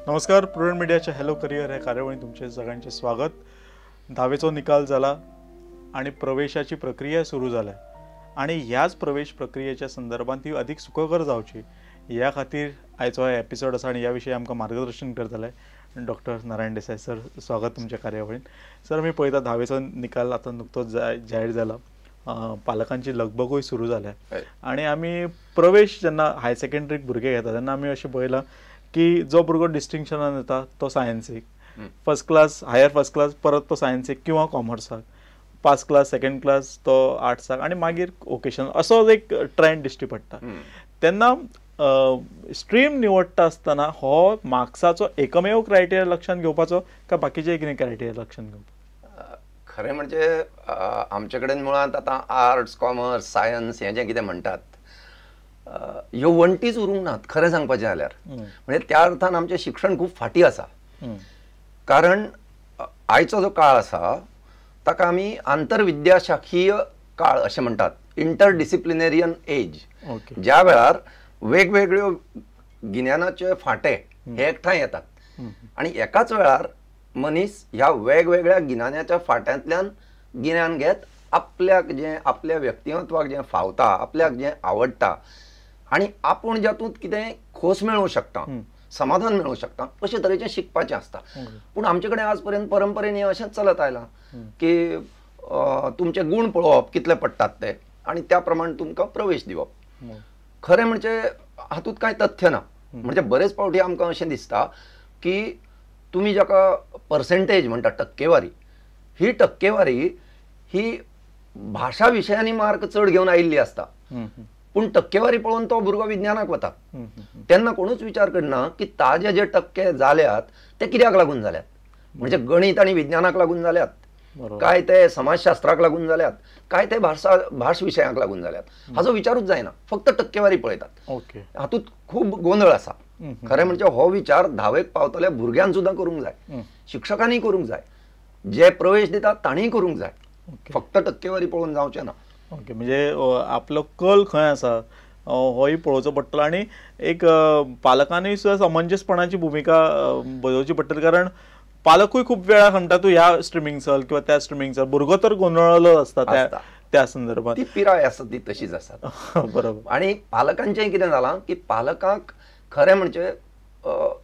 नमस्कार. प्रुडंट मीडियाच्या hello career ह्या कार्यावळीत तुमचे सगळ्यांचे स्वागत. 10वीचो निकाल जाला आणि प्रवेशाची प्रक्रिया सुरू झाल्या आणि ह्याच प्रवेश प्रक्रियेच्या संदर्भात ती अधिक सुखकर जावची या खातीर आयचो हा एपिसोड आसा आणि ह्या विशयी आमकां मार्गदर्शन करतले डॉक्टर नारायण देसाई सर. स्वागत तुमच्या कार्यावळीत. सर, मी पळयता 10वीचो निकाल आता नुकतोच जाहीर जाला. पालकांची लगबगूय सुरू जाल्या आणि आमी प्रवेश जेन्ना हाय सेकंडरीक भुरगे घेता तेन्ना आमी अशें पळयलां की जो भुरगो डिस्टिंक्शनान येता तो सायन्सीक, first class higher first class परत तो सायन्सीक किंवा कॉमर्साक, पास क्लास सेकंड क्लास तो आर्ट्साक आणि मागीर वोकेशनल असो एक ट्रेंड दिश्टी पडटा. तेन्ना स्ट्रीम निवडटा आसतना हो मार्क्साचो एकमेव क्रायटेरिया लक्षांत घेवपाचो काय बाकीचे कितें क्रायटेरिया लक्षांत घेवपाचो? खरें म्हणजे आमचे कडेन मुळांत आतां आर्ट्स, कॉमर्स, सायन्स हें जें कितें म्हणटात ह्यो वण्टीच उरूंक नात खरें सांगपाचें जाल्यार. म्हणजे त्या अर्थान आमचें शिक्षण खूब फाटीं आसा. कारण आयचो जो काळ आसा ताका आमी आंतरविद्याशाखीय काळ अशें म्हणटात, इंटरडिसिप्लिनेरियन एज. ज्या वेळार वेगवेगळ्यो गिन्यानाचे फांटे हे एकठांय येतात आणि एकाच वेळार मनीस ह्या वेगवेगळ्या गिन्यानाच्या फांट्यांतल्यान गिन्यान घेत आपल्याक जें आपल्या व्यक्तिमत्वाक जें फावता, आपल्याक जें आवडटा आणि आपूण जातूंत कितें खोस मेळूंक शकता, समाधान मेळूंक शकता अशे तरेचें शिकपाचें आसता. पूण आमचे कडेन आज पर्यंत परंपरेन हें अशेंच चलत आयलां की तुमचे गुण पळोवप कितले पडटात ते आनी त्या प्रमाण तुमकां प्रवेश दिवप. खरें म्हणजे हातूंत कांय तथ्य ना. म्हणजे बरेच फावटी आमकां अशें दिसता की तुमी जाका पर्सेंटेज म्हणटा, टक्केवारी, ही टक्केवारी ही भाशा विशयांनी मार्क चड घेवन आयिल्ली आसता. पूण टक्केवारी पळोवन तो भुरगो विज्ञानाक वता तेन्ना कोणूच विचार करना की ताजे जे टक्के जाल्यात ते कित्याक लागून जाल्यात. म्हणजे गणित आनी विज्ञानाक लागून जाल्यात, काय ते समाजशास्त्राक लागून जाल्यात, काय ते भास विशयांक लागून जाल्यात, हाचो विचारूच जायना. फक्त टक्केवारी पळयतात. हातूंत खूब गोंधळ आसा. खरें म्हणजे हो विचार 10वेक पावतल्या भुरग्यांक सुद्दां करूंक जाय, शिक्षकांनी करूंक जाय, जे प्रवेश दितात तांणीय करूंक जाय. फक्त टक्केवारी पळोवन जावचें ना. ओके. म्हणजे आपलो कल खंय आसा होय पळोवचो पडटलो आणि एक पालकांनी सुद्दां समंजसपणाची भुमिका बजोवची पडटली. कारण पालकूय खूब वेळा म्हणटा तूं ह्या स्ट्रिमींग चल किंवा त्या स्ट्रिमींग चल, भुरगो तर गोंधळलो आसता त्या संदर्भात. ती पिराय आसा ती तशीच आसा. बरोबर. आणि पालकांचें कितें जालां की पालकांक खरें म्हणजे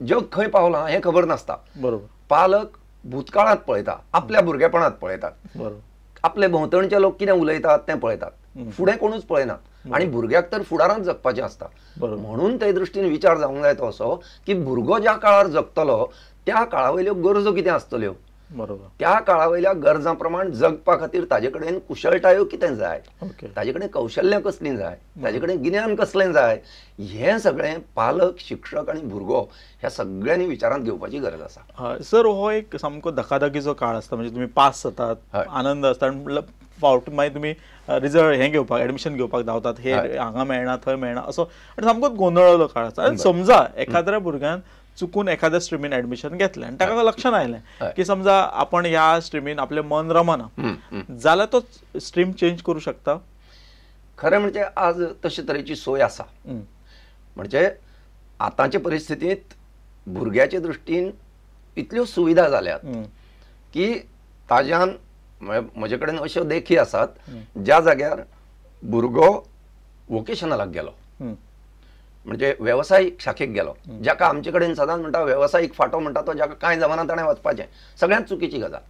जग खंय पावलां हें खबर नासता. बरोबर. पालक भूतकाळांत पळयता, आपल्या भुरगेपणांत पळयतात, बरोबर, आपले भोंवतणचे लोक कितें उलयतात तें पळयतात, फुडें कोणूच पळयनात. आणि भुरग्याक तर फुडारांत जगपाचें आसता. म्हणून ते दृश्टीन विचार जावंक जाय तो असो की भुरगो ज्या काळार जगतलो त्या काळा वयल्यो गरजो कितें आसतल्यो, बरोबर, त्या काळा वयल्या गरजां प्रमाण जगपा खातीर ताजे कडेन कुशळटायो कितें जाय, ताजे कडेन कौशल्यां कसलीं जाय, ताजे कडेन गिन्यान कसलें जाय, हें सगळें पालक, शिक्षक आनी भुरगो ह्या सगळ्यांनी विचारांत घेवपाची गरज आसा. सर, हो एक सामको धकाधकीचो काळ आसता. म्हणजे तुमी पास जातात, आनंद आसता, फावट मागीर तुमी रिजल्ट हें घेवपाक, एडमिशन घेवपाक धांवतात, हे हांगा मेळना थंय मेळना असो, आनी सामकोच गोंधळलो काळ आसता. आनी समजा एखाद्या भुरग्यान चुकून एखाद्या स्ट्रिमीन एडमिशन घेतलें आनी ताका लक्षांत आयलें की समजा आपण ह्या स्ट्रिमीन आपलें मन रमना जाल्यार तो स्ट्रीम चेंज करूं शकता. खरें म्हणजे आज तशे तरेची सोय आसा. म्हणजे आतांचे परिस्थितींत भुरग्याचे दृश्टीन इतल्यो सुविधा जाल्यात की ताज्यान म्हजे कडेन अश्यो देखी आसात ज्या जाग्यार भुरगो वोकेशनलाक गेलो, म्हणजे वेवसायीक शाखेक गेलो, जाका आमचे कडेन सदांच म्हणटा वेवसायीक फांटो म्हणटा तो, जाका कांय जमाना ताणें वचपाचें, सगळ्यांत चुकीची गजाल.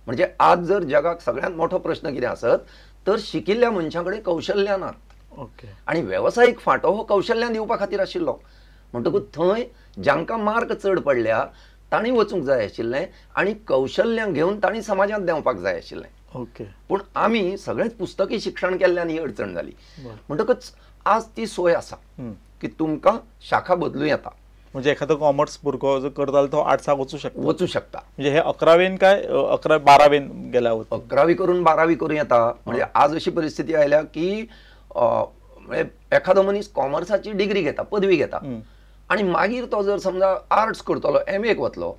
म्हणजे आज जर जगाक सगळ्यांत मोठो प्रश्न कितें आसत तर शिकिल्ल्या मनशां कडेन कौशल्यां नात. आनी वेवसायीक फांटो हो कौशल्यां दिवपा खातीर आशिल्लो. म्हणटकूच थंय जांकां मार्क चड पडल्या तांणी वचूंक जाय आशिल्लें आनी कौशल्यां घेवन तांणी समाजांत देंवपाक जाय आशिल्लें. पूण आमी सगळेंच पुस्तकी शिक्षण केल्ल्यान ही अडचण जाली. म्हणटकच आज ती सोय आसा की तुमकां शाखा बदलूं येता. म्हणजे एखादो कॉमर्स भुरगो जो करतालो तो आर्ट्साक वचूं शकता. म्हणजे हे 11वेन काय 12वेन गेल्या 11वी करून 12वी करूं येता. म्हणजे आज अशी परिस्थिती आयल्या की एखादो मनीस कॉमर्साची डिग्री घेता, पदवी घेता, आणि मागीर तो जर समजा आर्ट्स करतलो, MA वतलो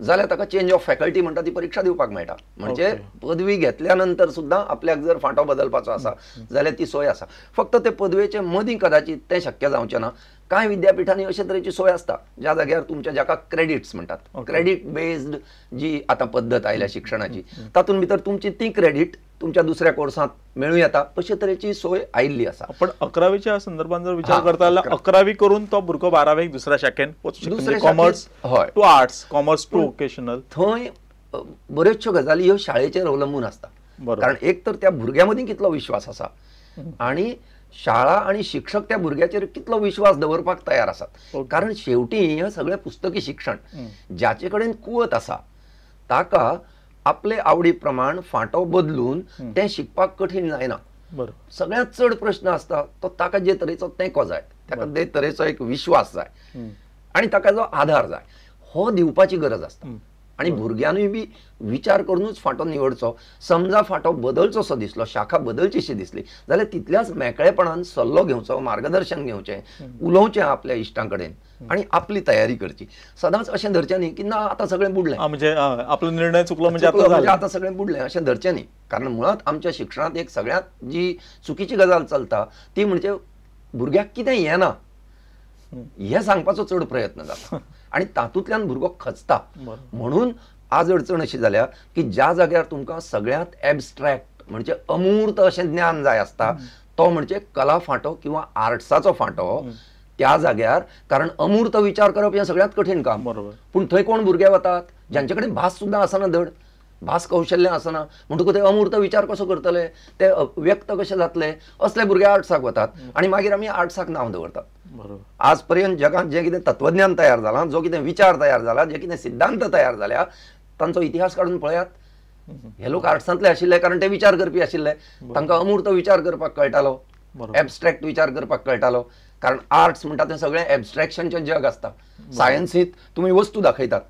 जाल्यार ताका चेंज ऑफ फॅकल्टी म्हणटा ती परीक्षा दिवपाक मेळटा. म्हणजे पदवी घेतल्या नंतर सुद्दां आपल्याक जर फांटो बदलपाचो आसा जाल्यार ती सोय आसा. फक्त ते पदवेचे मदीं कदाचित तें शक्य जावचें ना, कांय विद्यापीठांनी अशे तरेची सोय आसता ज्या जाग्यार तुमच्या जाका क्रेडिट्स म्हणटात, क्रेडिट बेस्ड जी आता पद्दत आयल्या शिक्षणाची, तातूंत भितर तुमची ती क्रेडिट तुमच्या दुसऱ्या कोर्सांत मेळूं येता, अशे तरेची सोय आयिल्ली आसा. पण 11वीच्या संदर्भात जर विचार करता जाल्यार 11वी करून तो भुरगो 12वेक दुसऱ्या शाखेन commerce to arts, commerce to vocational, थंय बऱ्योचश्यो गजाली ह्यो शाळेचेर अवलंबून आसता. कारण एक तर त्या भुरग्या मदीं कितलो विश्वास आसा आणि शाळा आणि शिक्षक त्या भुरग्याचेर कितलो विश्वास दवरपाक तयार आसात. कारण शेवटी हे सगळें पुस्तकी शिक्षण ज्याचे कडेन कुवत आसा ताका आपले आवडी प्रमाण फांटो बदलून तें शिकपाक कठीण जायना. सगळ्यांत चड प्रश्न आसता तो ताका जे तरेचो तेंको जाय, ताका जे तरेचो एक विश्वास जाय आनी ताका जो आधार जाय हो दिवपाची गरज आसता. आणि भुरग्यांनी बी विचार करूनच फांटो निवडचो. समजा फांटो बदलचोसो दिसलो, शाखा बदलचीशी दिसली जाल्यार तितल्याच मेकळेपणान सल्लो घेवचो, मार्गदर्शन घेवचें, उलोवचें आपल्या इश्टां कडेन आणि आपली तयारी करची. सदांच अशें धरचें न्ही की ना आतां सगळें बुडलें, म्हणजे आपलो निर्णय चुकलो म्हणजे आतां सगळें बुडलें अशें धरचें न्ही. कारण मुळात आमच्या शिक्षणांत एक सगळ्यांत जी चुकीची गजाल चलता ती म्हणजे भुरग्याक कितें येना हें सांगपाचो चड प्रयत्न जाता आणि तातूंतल्यान भुरगो खचता. म्हणून आज अडचण अशी जाल्या की ज्या जाग्यार तुमकां सगळ्यांत एबस्ट्रॅक्ट म्हणजे अमूर्त अशें ज्ञान जाय आसता तो म्हणजे कला फांटो किंवा आर्ट्साचो फांटो, त्या जाग्यार कारण अमूर्त विचार करप हें सगळ्यांत कठीण काम. पूण थंय कोण भुरगे वतात ज्यांचे कडेन भास सुद्दां आसना, धड भास कौशल्य आसना, म्हणटकूच ते अमूर्त विचार कसो करतले, ते व्यक्त कशे जातले, असले भुरगे आर्ट्साक वतात आणि मागीर आमी आर्ट्साक नांव दवरतात. आज पर्यंत जगात जे कितें तत्वज्ञान तयार जाला, जो कितें विचार तयार जाला, जे कितें सिद्धांत तयार जाल्या तांचो इतिहास काडून पळयात. हे लोक आर्ट्सांतले आशिल्ले कारण ते विचार करपी आशिल्ले, तांकां अमूर्त विचार करपाक कळटालो, एबस्ट्रॅक्ट विचार करपाक कळटालो. कारण आर्ट्स म्हणटा तें सगळें एबस्ट्रॅक्शनचें जग आसता. सायन्सींत तुमी वस्तू दाखयतात,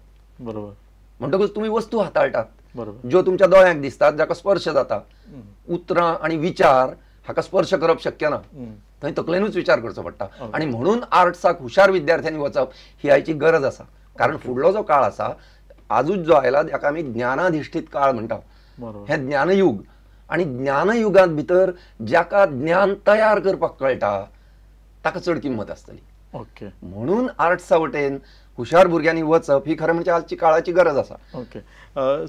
म्हणटकूच तुमी वस्तू हाताळटात ज्यो तुमच्या दोळ्यांक दिसतात, जाका स्पर्श जाता. उतरां आणि विचार हाका स्पर्श करप शक्य ना, थंय तकलेनूच विचार करचो पडटा. आणि म्हणून आर्ट्साक हुशार विद्यार्थ्यांनी वचप ही आयची गरज आसा. कारण फुडलो जो काळ आसा आजूच जो आयला ताका आमी ज्ञानाधिष्ठीत काळ म्हणटा. हे ज्ञानयुग आणि ज्ञानयुगांत भितर जाका ज्ञान तयार करपाक कळटा ताका चड किंमत आसतली. म्हणून आर्ट्सा वटेन हुशार भुरग्यांनी वचप ही खरें म्हणजे आजची काळाची गरज आसा. ओके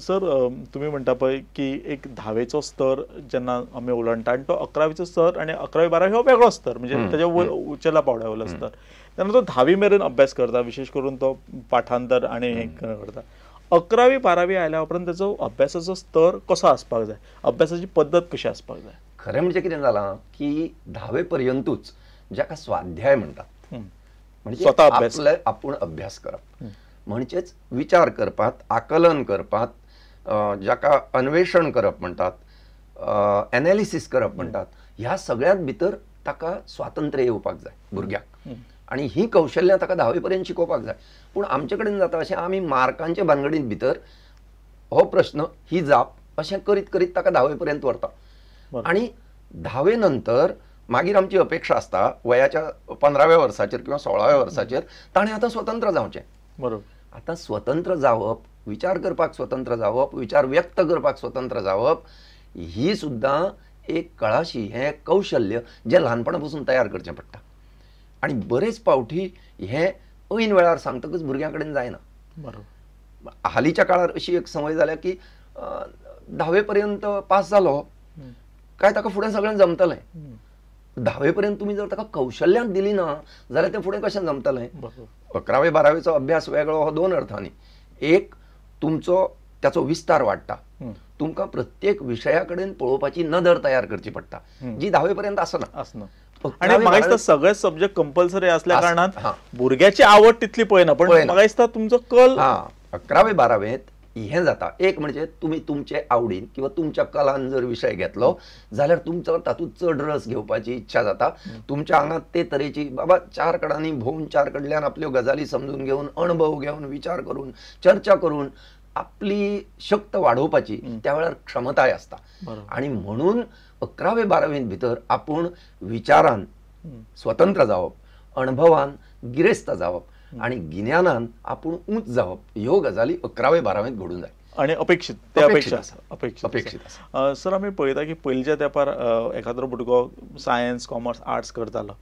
सर, तुम्ही म्हणटा पळय की एक 10वेचो स्तर जेन्ना आमी ओलांडटा आनी तो 11वेचो स्तर आणि 11वी 12वी हो वेगळो स्तर, म्हणजे ताच्या उचेल्या पावड्यावयलो स्तर. तेन्ना तो 10वी मेरेन अभ्यास करता, विशेष करून तो पाठांतर आणि हे करता. 11वी 12वी आयल्या उपरांत ताचो अभ्यासाचो स्तर कसो आसपाक जाय, अभ्यासाची पद्दत कशी आसपाक जाय? खरें म्हणजे कितें जालां की 10वे पर्यंतूच जाका स्वाध्याय म्हणटात, म्हणजे आपूण अभ्यास करप, म्हणजेच विचार करपात, आकलन करपात, जाका अन्वेषण करप म्हणटात, एनालिसीस करप म्हणटात, ह्या सगळ्यात भितर ताका स्वातंत्र्य येवपाक जाय भुरग्याक. आणि ही कौशल्यां ताका 10वे पर्यंत शिकोवपाक जाय. पूण आमचे कडेन जाता अशें आमी मार्कांचे भानगडीत भितर हो प्रश्न ही जाप अशें करीत करीत ताका 10वे पर्यंत व्हरता. आणि 10वे नंतर मागीर आमची अपेक्षा आसता वयाच्या 15व्या वर्साचेर किंवा 16व्या वर्साचेर ताणें आतां स्वतंत्र जावचें. बरोबर. आतां स्वतंत्र जावप, विचार करपाक स्वतंत्र जावप, विचार व्यक्त करपाक स्वतंत्र जावप ही सुद्दां एक कळाशी, हें कौशल्य जें ल्हानपणा पासून तयार करचें पडटा. आणि बरेच पावटी हें ऐन वेळार सांगतकच भुरग्यां कडेन जायना. बरोबर. हालींच्या काळार अशी एक संवय जाल्या की 10वे पर्यंत पास जालो काय ताका फुडें सगळें जमतलें. 10वे पर्यंत तुमी जर ताका कौशल्यांत दिली ना जाल्यार तें फुडें कशें जमतलें. 11वे 12वेचो अभ्यास वेगळो हो 2 अर्थांनी. एक, तुमचो त्याचो विस्तार वाडटा, तुमकां प्रत्येक विशया कडेन पळोवपाची नदर तयार करची पडटा जी 10वे पर्यंत आसना. आणि म्हाका दिसता सगळे सब्जेक्ट कंपल्सरी असल्या कारणान भुरग्याची आवड तितली पळयना, पण म्हाका दिसता तुमचो कल 11वे 12वेंत हें जाता. एक म्हणजे तुमी तुमचे आवडीन किंवा तुमच्या कलान जर विशय घेतलो जाल्यार तुमचो तातूंत चड रस घेवपाची इच्छा जाता. तुमच्या आंगात ते तरेची बाबा 4 कडांनी भोंवन 4 कडल्यान आपल्यो गजाली समजून घेवन, अणभव घेवन, विचार करून, चर्चा करून आपली शक्त वाडोवपाची त्या वेळार क्षमताय आसता. आणि म्हणून 11वे 12वेंत भितर आपूण विचारान स्वतंत्र जावप, अणभवान गिरेस्त जावप आणि गिन्यानान आपूण उंच जावप ह्यो गजाली 11वे 12वेंत घडूंक जाय. आणि अपेक्षीत आसा. सर, आमी पळयता की पयलींच्या तेंपार एखादो भुरगो सायन्स, कॉमर्स, आर्ट्स करतालो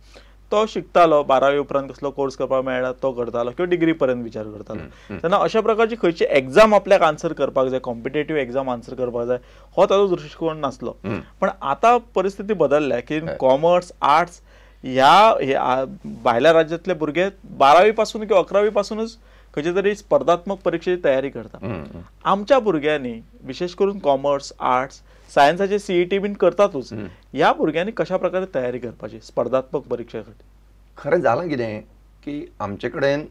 तो शिकतालो 12वी उपरांत कसलो कोर्स करपाक मेळ्ळा तो करतालो किंवा डिग्री पर्यंत विचार करतालो तेन्ना अशा प्रकारची खंयची एग्जाम आपल्याक आन्सर करपाक जाय कॉम्पिटेटिव्ह एग्जाम आन्सर करपाक जाय हो ताचो दृश्टिकोन नासलो पण आता परिस्थिती बदलल्या की कॉमर्स आर्ट्स ह्या भायल्या राज्यांतले भुरगे 12वी पासून किंवा 11वी पासूनच खंयचे तरी स्पर्धात्मक परीक्षेची तयारी करतात आमच्या भुरग्यांनी विशेष करून कॉमर्स आर्ट्स सायन्साचे सीईटी बीन करतातूच ह्या भुरग्यांनी कशा प्रकारे तयारी करपाची स्पर्धात्मक परीक्षे खातीर खरें जालां कितें की आमचे कडेन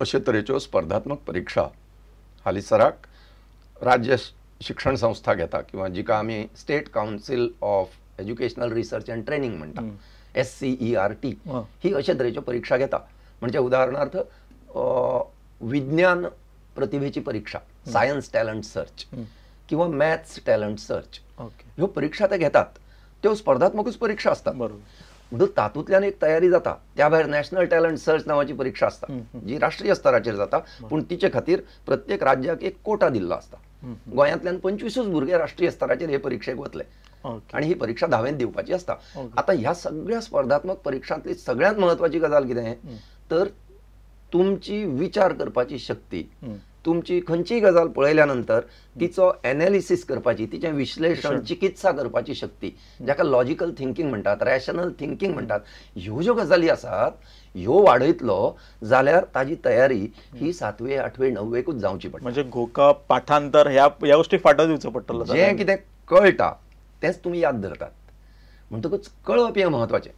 अशे तरेच्यो स्पर्धात्मक परीक्षा हालीसराक राज्य शिक्षण संस्था घेता किंवा जिका आमी state council of educational research and training म्हणटा SCERT ही अशे तरेच्यो परीक्षा घेता म्हणजे उदाहरणार्थ विज्ञान प्रतिभेची परीक्षा सायन्स टॅलंट सर्च किंवा मॅथ्स टॅलंट सर्च ह्यो परीक्षा ते घेतात त्यो स्पर्धात्मकूच परीक्षा असतात म्हणून तातूंतल्यान एक तयारी जाता त्या भायर नॅशनल टॅलंट सर्च नावाची परीक्षा असता जी राष्ट्रीय स्तराचेर जाता पूण तिचे खातीर प्रत्येक राज्याक एक कोटा दिल्लो असता गोंयांतल्यान 25 भुरगे राष्ट्रीय स्तराचेर हे परीक्षेक वतले आणि ही परीक्षा 10वेंत दिवपाची असता आता ह्या सगळ्या स्पर्धात्मक परीक्षांतली सगळ्यात महत्वाची गजाल कितें तर तुमची विचार करपाची शक्ती तुमची खंयचीय गजाल पळयल्या नंतर तिचो एनालिसीस करपाची तिचें विश्लेषण चिकित्सा करपाची शक्ती जाका लॉजिकल थिंकिंग म्हणटात रॅशनल थिंकिंग म्हणटात ह्यो ज्यो गजाली आसात ह्यो वाडयतलो जाल्यार ताजी तयारी ही 7वे 8वे 9वेकूच जावची पडटा म्हणजे घोका पाठांतर ह्या गोष्टी फाटो दिवचो पडटलो जें कितें कळटा तेच तुमी याद धरतात म्हणटकूच कळप हें महत्वाचें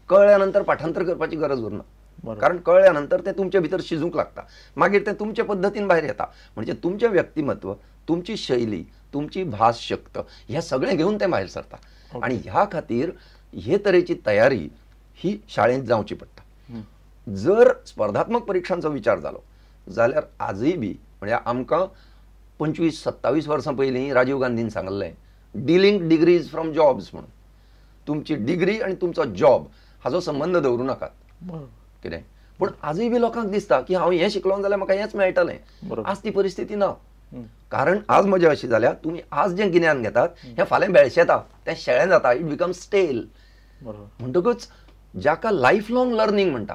कळल्या नंतर पाठांतर करपाची गरज उरना कारण कळल्या नंतर ते तुमच्या भितर शिजूंक लागता मागीर ते तुमच्या पद्दतीन भायर येता म्हणजे तुमचें व्यक्तिमत्व तुमची शैली तुमची भास शक्त हें सगळें घेवन तें भायर सरता आणि ह्या खातीर हे तरेची तयारी ही शाळेंत जावची पडटा जर स्पर्धात्मक परीक्षांचो विचार जालो जाल्यार आजय बी म्हणजे आमकां 25-27 वर्सां पयलीं राजीव गांधीन सांगलें डिलिंक डिग्रीज फ्रॉम जॉब्स म्हणून तुमची डिग्री आनी तुमचो जॉब हाचो संबंध दवरूं नाकात कितें पूण आजय बी लोकांक दिसता की हांव हें शिकलो जाल्यार म्हाका हेंच मेळटलें आज ती परिस्थिती ना कारण आज मजा अशी जाल्या तुमी आज जें गिन्यान घेतात हें फाल्यां बेळशेता तें शेळें जाता इट बिकम स्टेल म्हणटकूच जाका लायफ लाँग लर्निंग म्हणटा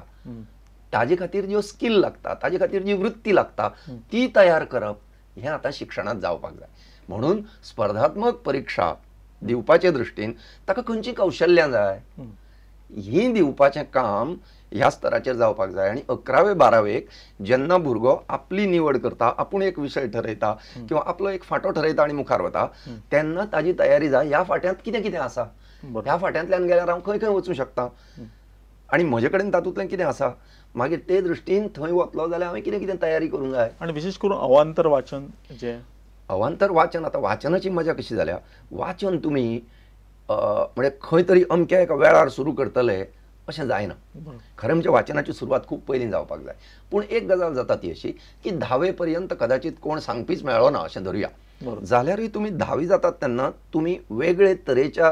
ताजे खातीर ज्यो स्कील लागता ताजे खातीर जी वृत्ती लागता ती तयार करप हें आतां शिक्षणांत जावपाक जाय म्हणून स्पर्धात्मक परीक्षा दिवपाचे दृश्टीन ताका खंयची कौशल्यां जाय ही दिवपाचें काम ह्या स्तराचेर जावपाक जाय आणि 11वे 12वेक जेन्ना भुरगो आपली निवड करता आपूण एक विशय ठरयता किंवा आपलो एक फांटो ठरयता आनी मुखार वता तेन्ना ताजी तयारी जाय ह्या फाट्यांत कितें कितें आसा ह्या फाट्यांतल्यान गेल्यार हांव खंय खंय वचूं शकता आणि म्हजे कडेन तातूंतल्यान कितें आसा मागीर ते दृश्टीन थंय वतलो जाल्यार हांवें कितें कितें तयारी करूंक जाय आणि विशेष करून अवांतर वाचन जे अवांतर वाचन आता वाचनाची मजा कशी जाल्या वाचन तुमी म्हणजे खंय तरी अमक्या एका वेळार सुरू करतले अशें जायना खरें म्हणजे वाचनाची सुरवात खूब पयलीं जावपाक जाय पूण एक गजाल जाता ती अशी की 10वे पर्यंत कदाचित कोण सांगपीच मेळ्ळो ना अशें धरुया जाल्यारूय तुमी 10वी जातात तेन्ना तुमी वेगळे तरेच्या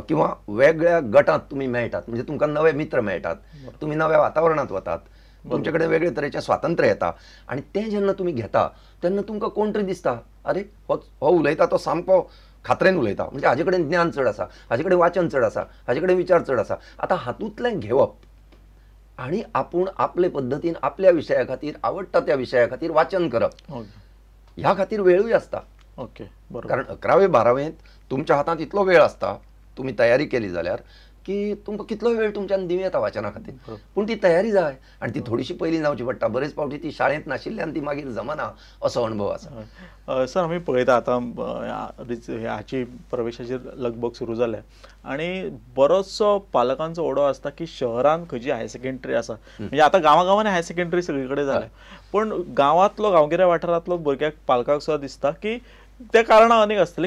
किंवा वेगळ्या गटांत तुमी मेळटात म्हणजे तुमकां नवे मित्र मेळटात तुमी नव्या वातावरणांत वतात तुमचे कडेन वेगळे तरेचें स्वातंत्र्य येता आणि तें जेन्ना तुमी घेता तेन्ना तुमकां कोण तरी दिसता अरे हो उलयता तो सामको खात्रेन उलयता म्हणजे हाजे कडेन ज्ञान चड आसा हाजे कडेन वाचन चड आसा हाजे कडेन विचार चड आसा आतां हातूंतलें घेवप आनी आपूण आपले पद्दतीन आपल्या विशया खातीर आवडटा त्या विशया खातीर वाचन करप ह्या खातीर वेळूय आसता कारण 11वे 12वेंत तुमच्या हातांत इतलो वेळ आसता तुमी तयारी केली जाल्यार की तुमकां कितलो वेळ तुमच्यान दिवं येता वाचना खातीर पूण ती तयारी जाय आनी ती थोडीशी पयलीं जावची पडटा बरेच फावटी ती शाळेंत नाशिल्ल्यान ती मागीर जमना असो अणभव आसा सर आमी पळयता आतां हाची प्रवेशाची लगबग सुरू जाल्या आनी बरोचसो पालकांचो ओडो आसता की शहरांत खंयची हायर सेकंडरी आसा म्हणजे आतां गांवांनी हायर सेकंडरी सगळे कडेन जाल्या पूण गांवांतलो गांवगिऱ्या वाठारांतलो भुरग्याक पालकाक सुद्दां दिसता की त्या कारणां अनेक आसतले